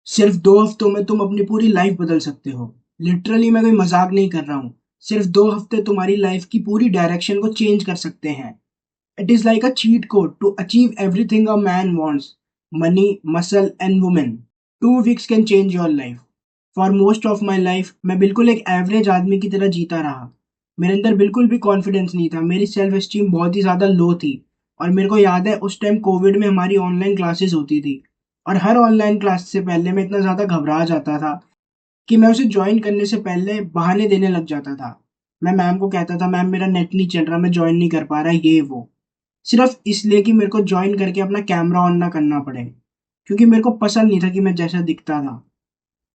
सिर्फ 2 हफ्तों में तुम अपनी पूरी लाइफ बदल सकते हो। लिटरली मैं कोई मजाक नहीं कर रहा हूँ। सिर्फ 2 हफ्ते तुम्हारी लाइफ की पूरी डायरेक्शन को चेंज कर सकते हैं। It is like a cheat code to achieve everything a man wants, money, muscle and women. 2 weeks can change your life. For most of my life मैं बिल्कुल एक एवरेज आदमी की तरह जीता रहा। मेरे अंदर बिल्कुल भी कॉन्फिडेंस नहीं था, मेरी सेल्फ एस्टीम बहुत ही ज़्यादा लो थी। और मेरे को याद है उस टाइम कोविड में हमारी ऑनलाइन क्लासेस होती थी। और हर ऑनलाइन क्लास से पहले मैं इतना ज़्यादा घबरा जाता था कि मैं उसे ज्वाइन करने से पहले बहाने देने लग जाता था। मैं मैम को कहता था, मैम मेरा नेट नहीं चल रहा, मैं ज्वाइन नहीं कर पा रहा, ये वो। सिर्फ इसलिए कि मेरे को ज्वाइन करके अपना कैमरा ऑन ना करना पड़े, क्योंकि मेरे को पसंद नहीं था कि मैं जैसा दिखता था।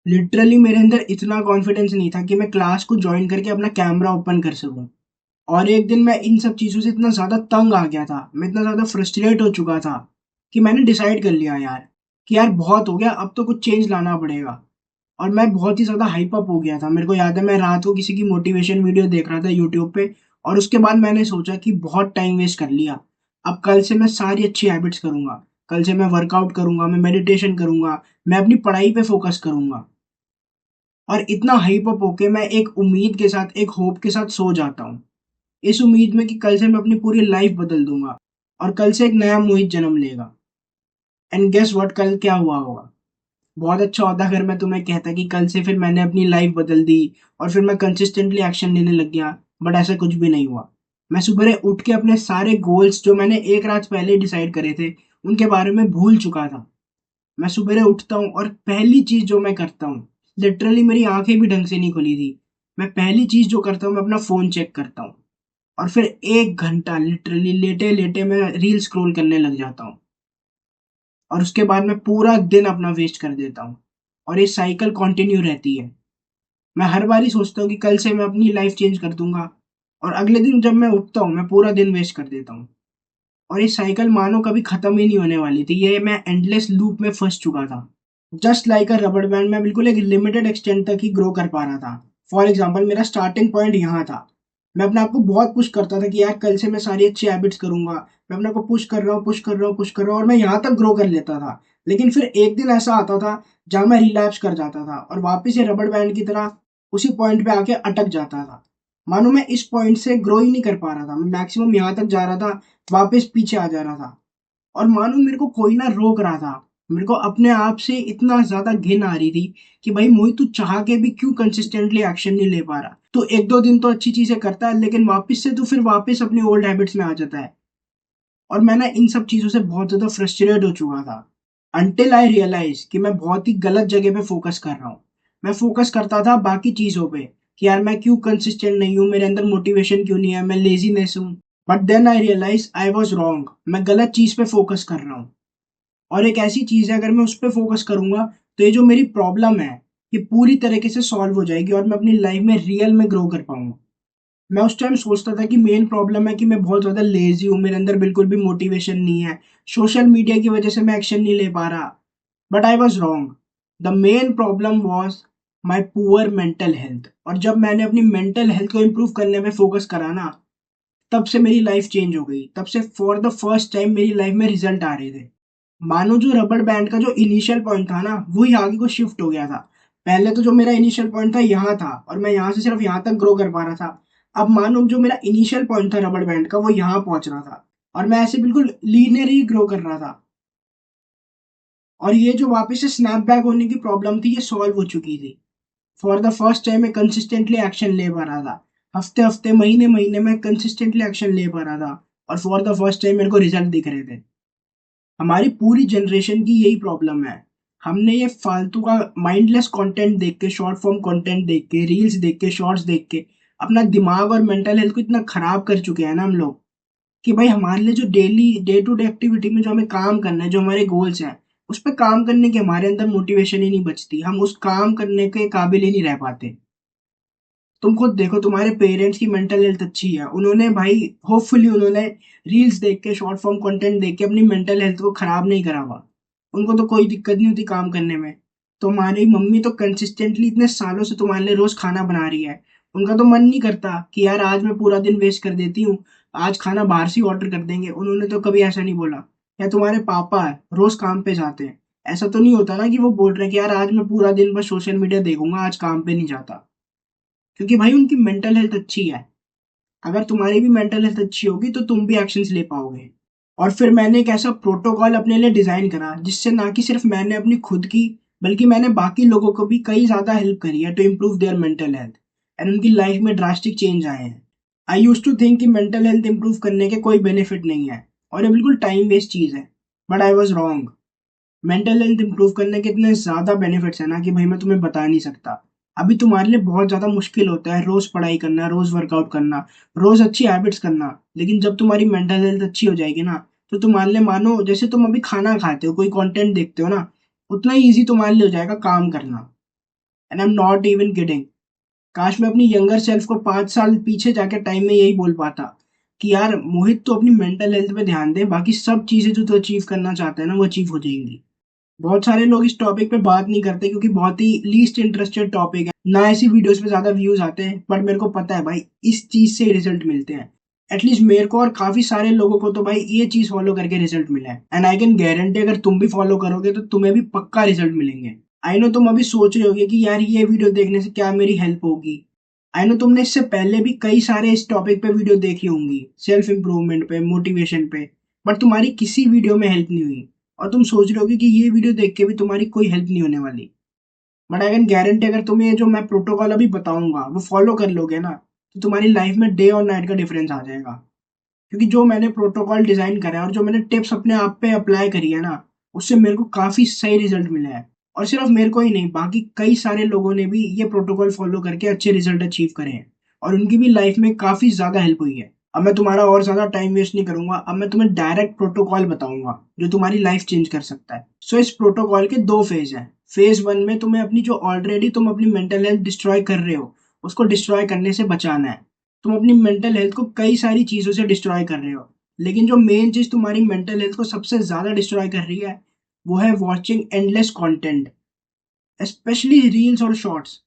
लिटरली मेरे अंदर इतना कॉन्फिडेंस नहीं था कि मैं क्लास को ज्वाइन करके अपना कैमरा ओपन कर सकूं। और एक दिन मैं इन सब चीज़ों से इतना ज़्यादा तंग आ गया था, मैं इतना ज़्यादा फ्रस्ट्रेट हो चुका था कि मैंने डिसाइड कर लिया यार, कि यार बहुत हो गया, अब तो कुछ चेंज लाना पड़ेगा। और मैं बहुत ही ज़्यादा हाइप अप हो गया था। मेरे को याद है मैं रात को किसी की मोटिवेशन वीडियो देख रहा था यूट्यूब पे। और उसके बाद मैंने सोचा कि बहुत टाइम वेस्ट कर लिया। अब कल से मैं सारी अच्छी हैबिट्स करूँगा। कल से मैं वर्कआउट करूँगा, मैं मेडिटेशन करूँगा, मैं अपनी पढ़ाई पे फ़ोकस करूँगा। और इतना हाइप अप होके मैं एक उम्मीद के साथ, एक होप के साथ सो जाता हूँ। इस उम्मीद में कि कल से मैं अपनी पूरी लाइफ़ बदल दूँगा और कल से एक नया मोहित जन्म लेगा। एंड गेस व्हाट, कल क्या हुआ होगा? बहुत अच्छा होता अगर मैं तुम्हें कहता कि कल से फिर मैंने अपनी लाइफ बदल दी और फिर मैं कंसिस्टेंटली एक्शन लेने लग गया। बट ऐसा कुछ भी नहीं हुआ। मैं सुबह उठ के अपने सारे गोल्स जो मैंने एक रात पहले डिसाइड करे थे, उनके बारे में भूल चुका था। मैं सुबह उठता हूँ और पहली चीज जो मैं करता हूँ, लिटरली मेरी आंखें भी ढंग से नहीं खुली थी, मैं पहली चीज जो करता हूँ, मैं अपना फोन चेक करता हूँ। और फिर 1 घंटा लिटरली लेटे लेटे मैं रील स्क्रॉल करने लग जाता हूँ। और उसके बाद मैं पूरा दिन अपना वेस्ट कर देता हूँ। और ये साइकिल कंटिन्यू रहती है। मैं हर बार ही सोचता हूँ कि कल से मैं अपनी लाइफ चेंज कर दूंगा, और अगले दिन जब मैं उठता हूँ मैं पूरा दिन वेस्ट कर देता हूँ। और ये साइकिल मानो कभी खत्म ही नहीं होने वाली थी, ये मैं एंडलेस लूप में फंस चुका था। जस्ट लाइक अ रबड़ बैंड, मैं बिल्कुल एक लिमिटेड एक्सटेंट तक ही ग्रो कर पा रहा था। फॉर एग्जाम्पल, मेरा स्टार्टिंग पॉइंट यहाँ था। मैं अपने आप को बहुत पुश करता था कि यार कल से मैं सारी अच्छी हैबिट्स करूंगा। मैं अपने को पुश कर रहा हूँ, पुश कर रहा हूँ, पुश कर रहा हूँ, और मैं यहाँ तक ग्रो कर लेता था। लेकिन फिर एक दिन ऐसा आता था जहाँ मैं रिलैप्स कर जाता था और वापस ये रबड़ बैंड की तरह उसी पॉइंट पे आके अटक जाता था। मानो मैं इस पॉइंट से ग्रो ही नहीं कर पा रहा था, मैं मैक्सिमम यहाँ तक जा रहा था, वापस पीछे आ जा रहा था। और मानो मेरे को कोई ना रोक रहा था। मेरे को अपने आप से इतना ज़्यादा घिन आ रही थी कि भाई मोहित, तू चाह के भी क्यों कंसिस्टेंटली एक्शन नहीं ले पा रहा? तू एक दो दिन तो अच्छी चीज़ें करता है, लेकिन वापस से तू फिर वापस अपनी ओल्ड हैबिट्स में आ जाता है। और मैं ना इन सब चीज़ों से बहुत ज़्यादा फ्रस्ट्रेट हो चुका था। अंटिल आई रियलाइज़ कि मैं बहुत ही गलत जगह पे फ़ोकस कर रहा हूँ। मैं फ़ोकस करता था बाकी चीज़ों पे, कि यार मैं क्यों कंसिस्टेंट नहीं हूँ, मेरे अंदर मोटिवेशन क्यों नहीं है, मैं लेज़ीनेस हूँ। But then I realise I was wrong, मैं गलत चीज़ पे फ़ोकस कर रहा हूँ। और एक ऐसी चीज़ है, अगर मैं उस पे फ़ोकस करूँगा, तो ये जो मेरी प्रॉब्लम है, ये पूरी तरीके से सॉल्व हो जाएगी और मैं अपनी लाइफ़ में रियल में ग्रो कर पाऊँगा। मैं उस टाइम सोचता था कि मेन प्रॉब्लम है कि मैं बहुत ज़्यादा लेज़ी हूँ, मेरे अंदर बिल्कुल भी मोटिवेशन नहीं है। सोशल मीडिया की वज़ह से मैं एक्शन नहीं ले पा रहा। But I was wrong. The main problem was my poor mental health. और जब मैंने अपनी मेंटल हेल्थ को इम्प्रूव करने में फ़ोकस करा ना, तब से मेरी लाइफ़ चेंज हो गई। तब से फॉर द फर्स्ट टाइम मेरी लाइफ़ में रिज़ल्ट आ रहे थे। मानो जो रबड़ बैंड का जो इनिशियल पॉइंट था ना, वही आगे को शिफ्ट हो गया था। पहले तो जो मेरा इनिशियल पॉइंट था यहाँ था, और मैं यहाँ से सिर्फ यहाँ तक ग्रो कर पा रहा था। अब मानो जो मेरा इनिशियल पॉइंट था रबड़ बैंड का, वो यहाँ पहुंच रहा था, और मैं ऐसे बिल्कुल लीनियर ही ग्रो कर रहा था। और ये जो वापस से स्नैप बैक होने की प्रॉब्लम थी, ये सॉल्व हो चुकी थी। फॉर द फर्स्ट टाइम मैं कंसिस्टेंटली एक्शन ले पा रहा था। हफ्ते हफ्ते, महीने महीने में कंसिस्टेंटली एक्शन ले पा रहा था। और फॉर द फर्स्ट टाइम मेरे को रिजल्ट दिख रहे थे। हमारी पूरी जनरेशन की यही प्रॉब्लम है। हमने ये फालतू का माइंडलेस कंटेंट देख के, शॉर्ट फॉर्म कंटेंट देख के, रील्स देख के, शॉर्ट्स देख के अपना दिमाग और मेंटल हेल्थ को इतना खराब कर चुके हैं ना हम लोग, कि भाई हमारे लिए जो daily day to day activity में जो हमें काम करना है, जो हमारे गोल्स हैं, उस पर काम करने की हमारे अंदर मोटिवेशन ही नहीं बचती। हम उस काम करने के काबिल ही नहीं रह पाते। तुम खुद देखो, तुम्हारे पेरेंट्स की मेंटल हेल्थ अच्छी है, उन्होंने भाई होपफुली उन्होंने रील्स देख के, शॉर्ट फॉर्म कंटेंट देख के अपनी मेंटल हेल्थ को खराब नहीं करा हुआ। उनको तो कोई दिक्कत नहीं होती काम करने में। तुम्हारी मम्मी तो कंसिस्टेंटली इतने सालों से तुम्हारे लिए रोज खाना बना रही है। उनका तो मन नहीं करता कि यार आज मैं पूरा दिन वेस्ट कर देती हूँ, आज खाना बाहर से ऑर्डर कर देंगे। उन्होंने तो कभी ऐसा नहीं बोला। या तुम्हारे पापा है, रोज काम पे जाते हैं, ऐसा तो नहीं होता ना कि वो बोल रहे हैं कि यार आज मैं पूरा दिन बस सोशल मीडिया देखूंगा, आज काम पे नहीं जाता। क्योंकि भाई उनकी मेंटल हेल्थ अच्छी है। अगर तुम्हारी भी मेंटल हेल्थ अच्छी होगी तो तुम भी एक्शंस ले पाओगे। और फिर मैंने एक ऐसा प्रोटोकॉल अपने लिए डिजाइन करा जिससे ना कि सिर्फ मैंने अपनी खुद की, बल्कि मैंने बाकी लोगों को भी कई ज्यादा हेल्प करी है to improve their mental health and उनकी लाइफ में ड्रास्टिक चेंज आए हैं। आई यूज टू थिंक कि मेंटल हेल्थ इंप्रूव करने के कोई बेनिफिट नहीं है और ये बिल्कुल टाइम वेस्ट चीज है। But I was wrong. Mental health improve करने के इतने ज्यादा बेनिफिट्स है ना कि भाई मैं तुम्हें बता नहीं सकता। अभी तुम्हारे लिए बहुत ज्यादा मुश्किल होता है रोज पढ़ाई करना, रोज वर्कआउट करना, रोज अच्छी हैबिट्स करना। लेकिन जब तुम्हारी मेंटल हेल्थ अच्छी हो जाएगी ना, तो तुम्हारे लिए मानो जैसे तुम अभी खाना खाते हो, कोई कंटेंट देखते हो ना, उतना ही ईजी तुम्हारे लिए हो जाएगा काम करना। And I am not even kidding. काश मैं अपनी यंगर सेल्फ को 5 साल पीछे जाके टाइम में यही बोल पाता कि यार मोहित, तो अपनी मेंटल हेल्थ पे ध्यान दे, बाकी सब चीजें जो तू अचीव करना चाहता है ना वो अचीव हो जाएंगी। बहुत सारे लोग इस टॉपिक पे बात नहीं करते क्योंकि बहुत ही लीस्ट इंटरेस्टेड टॉपिक है, ना ऐसी वीडियोस पे ज्यादा व्यूज आते हैं। बट मेरे को पता है भाई इस चीज से रिजल्ट मिलते हैं। एटलीस्ट मेरे को और काफी सारे लोगों को तो भाई ये चीज फॉलो करके रिजल्ट मिला है। एंड आई कैन गारंटी अगर तुम भी फॉलो करोगे तो तुम्हें भी पक्का रिजल्ट मिलेंगे। आई नो तुम अभी सोच रहे होगे कि यार ये वीडियो देखने से क्या मेरी हेल्प होगी। आई नो तुमने इससे पहले भी कई सारे इस टॉपिक पे वीडियो देखी होंगी, सेल्फ इंप्रूवमेंट पे, मोटिवेशन पे, बट तुम्हारी किसी वीडियो में हेल्प नहीं हुई। और तुम सोच रहे होगे कि ये वीडियो देख के भी तुम्हारी कोई हेल्प नहीं होने वाली। बट आई कैन गारंटी अगर तुम्हें ये जो मैं प्रोटोकॉल अभी बताऊंगा वो फॉलो कर लोगे ना, तो तुम्हारी लाइफ में डे और नाइट का डिफरेंस आ जाएगा। क्योंकि जो मैंने प्रोटोकॉल डिजाइन करा है और जो मैंने टिप्स अपने आप पे अप्लाई करी है ना, उससे मेरे को काफी सही रिजल्ट मिले हैं। और सिर्फ मेरे को ही नहीं, बाकी कई सारे लोगों ने भी ये प्रोटोकॉल फॉलो करके अच्छे रिजल्ट अचीव करे हैं और उनकी भी लाइफ में काफी ज्यादा हेल्प हुई है। अब मैं तुम्हारा और ज्यादा टाइम वेस्ट नहीं करूंगा, अब मैं तुम्हें डायरेक्ट प्रोटोकॉल बताऊंगा जो तुम्हारी लाइफ चेंज कर सकता है। सो इस प्रोटोकॉल के दो फेज हैं। फेज वन में तुम्हें अपनी जो ऑलरेडी तुम अपनी मेंटल हेल्थ डिस्ट्रॉय कर रहे हो उसको डिस्ट्रॉय करने से बचाना है। तुम अपनी मेंटल हेल्थ को कई सारी चीजों से डिस्ट्रॉय कर रहे हो, लेकिन जो मेन चीज तुम्हारी मेंटल हेल्थ को सबसे ज्यादा डिस्ट्रॉय कर रही है वो है watching endless content, specially reels और शॉर्ट्स।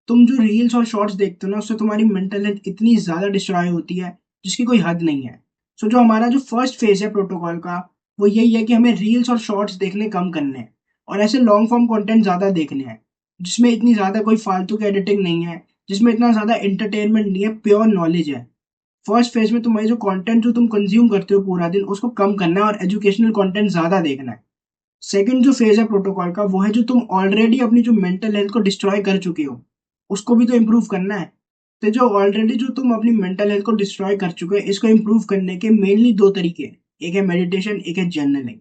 तुम जो रील्स और शॉर्ट्स देखते हो ना, उससे तुम्हारी मेंटल हेल्थ इतनी ज्यादा डिस्ट्रॉय होती है जिसकी कोई हद नहीं है। सो जो हमारा जो फर्स्ट फेज है प्रोटोकॉल का, वो यही है कि हमें रील्स और शॉर्ट्स देखने कम करने हैं और ऐसे लॉन्ग फॉर्म कंटेंट ज्यादा देखने हैं जिसमें इतनी ज्यादा कोई फालतू की एडिटिंग नहीं है, जिसमें इतना ज्यादा एंटरटेनमेंट नहीं है, प्योर नॉलेज है। फर्स्ट फेज में तुम्हारी जो कंटेंट जो तुम कंज्यूम करते हो पूरा दिन, उसको कम करना है और एजुकेशनल कंटेंट ज्यादा देखना है। सेकंड जो फेज है प्रोटोकॉल का, वो है जो तुम ऑलरेडी अपनी जो मेंटल हेल्थ को डिस्ट्रॉय कर चुके हो उसको भी तो इम्प्रूव करना है। तो जो ऑलरेडी जो तुम अपनी मेंटल हेल्थ को डिस्ट्रॉय कर चुके हो, इसको इम्प्रूव करने के मेनली दो तरीके हैं। एक है मेडिटेशन, एक है जर्नलिंग।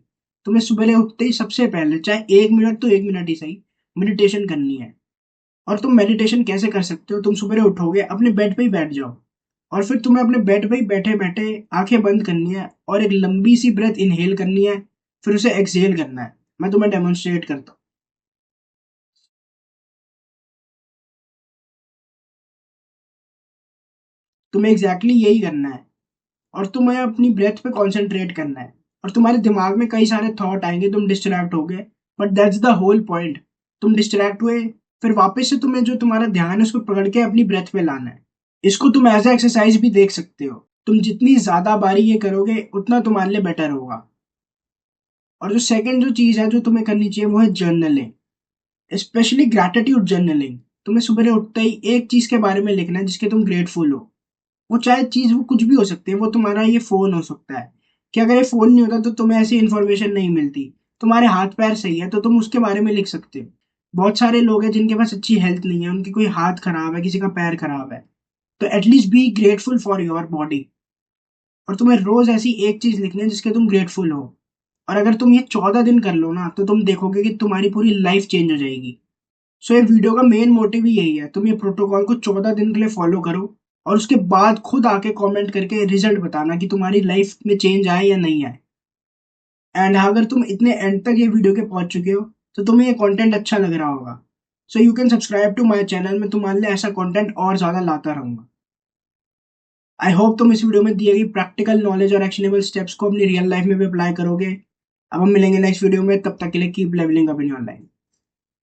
तुम्हें सुबह उठते ही सबसे पहले चाहे 1 मिनट तो 1 मिनट ही सही मेडिटेशन करनी है। और तुम मेडिटेशन कैसे कर सकते हो? तुम सुबह उठोगे, अपने बेड पे ही बैठ जाओ और फिर तुम्हें अपने बेड पे ही बैठे बैठे आंखें बंद करनी है और एक लंबी सी ब्रेथ इनहेल करनी है, फिर उसे एक्सहेल करना है। मैं तुम्हें डेमोन्स्ट्रेट करता हूँ। तुम्हें एग्जैक्टली यही करना है और तुम्हें अपनी ब्रेथ पे कॉन्सेंट्रेट करना है। और तुम्हारे दिमाग में कई सारे थॉट आएंगे, तुम डिस्ट्रैक्ट हो गए, but that's the whole point. तुम डिस्ट्रैक्ट हुए, फिर वापस से तुम्हें जो तुम्हारा ध्यान है उसको पकड़ के अपनी ब्रेथ पे लाना है। इसको तुम एज ए एक्सरसाइज भी देख सकते हो। तुम जितनी ज्यादा बारी ये करोगे उतना तुम्हारे लिए बेटर होगा। और जो सेकंड जो चीज है जो तुम्हें करनी चाहिए वो है जर्नलिंग, स्पेशली ग्रैटिट्यूड जर्नलिंग। तुम्हें सुबह उठते ही एक चीज के बारे में लिखना है जिसके तुम ग्रेटफुल हो। वो चाहे चीज वो कुछ भी हो सकती है, वो तुम्हारा ये फोन हो सकता है कि अगर ये फोन नहीं होता तो तुम्हें ऐसी इन्फॉर्मेशन नहीं मिलती। तुम्हारे हाथ पैर सही है तो तुम उसके बारे में लिख सकते हो। बहुत सारे लोग हैं जिनके पास अच्छी हेल्थ नहीं है, उनकी कोई हाथ खराब है, किसी का पैर खराब है, तो at least be grateful for your body. और तुम्हें रोज ऐसी एक चीज लिखनी है जिसके तुम ग्रेटफुल हो। और अगर तुम ये 14 दिन कर लो ना, तो तुम देखोगे कि तुम्हारी पूरी लाइफ चेंज हो जाएगी। सो ये वीडियो का मेन मोटिव ही यही है, तुम ये प्रोटोकॉल को 14 दिन के लिए फॉलो करो और उसके बाद खुद आके कमेंट करके रिजल्ट बताना कि तुम्हारी लाइफ में चेंज आए या नहीं आए। एंड अगर तुम इतने एंड तक ये वीडियो के पहुंच चुके हो तो तुम्हें ये कंटेंट अच्छा लग रहा होगा। So you can subscribe to my channel, मैं तुम्हारे लिए ऐसा कंटेंट और ज्यादा लाता रहूंगा। आई होप तुम इस वीडियो में दिए गई प्रैक्टिकल नॉलेज और एक्शनेबल स्टेप्स को अपनी रियल लाइफ में भी अप्लाई करोगे। अब हम मिलेंगे नेक्स्ट वीडियो में, तब तक के लिए keep levelling up in your life.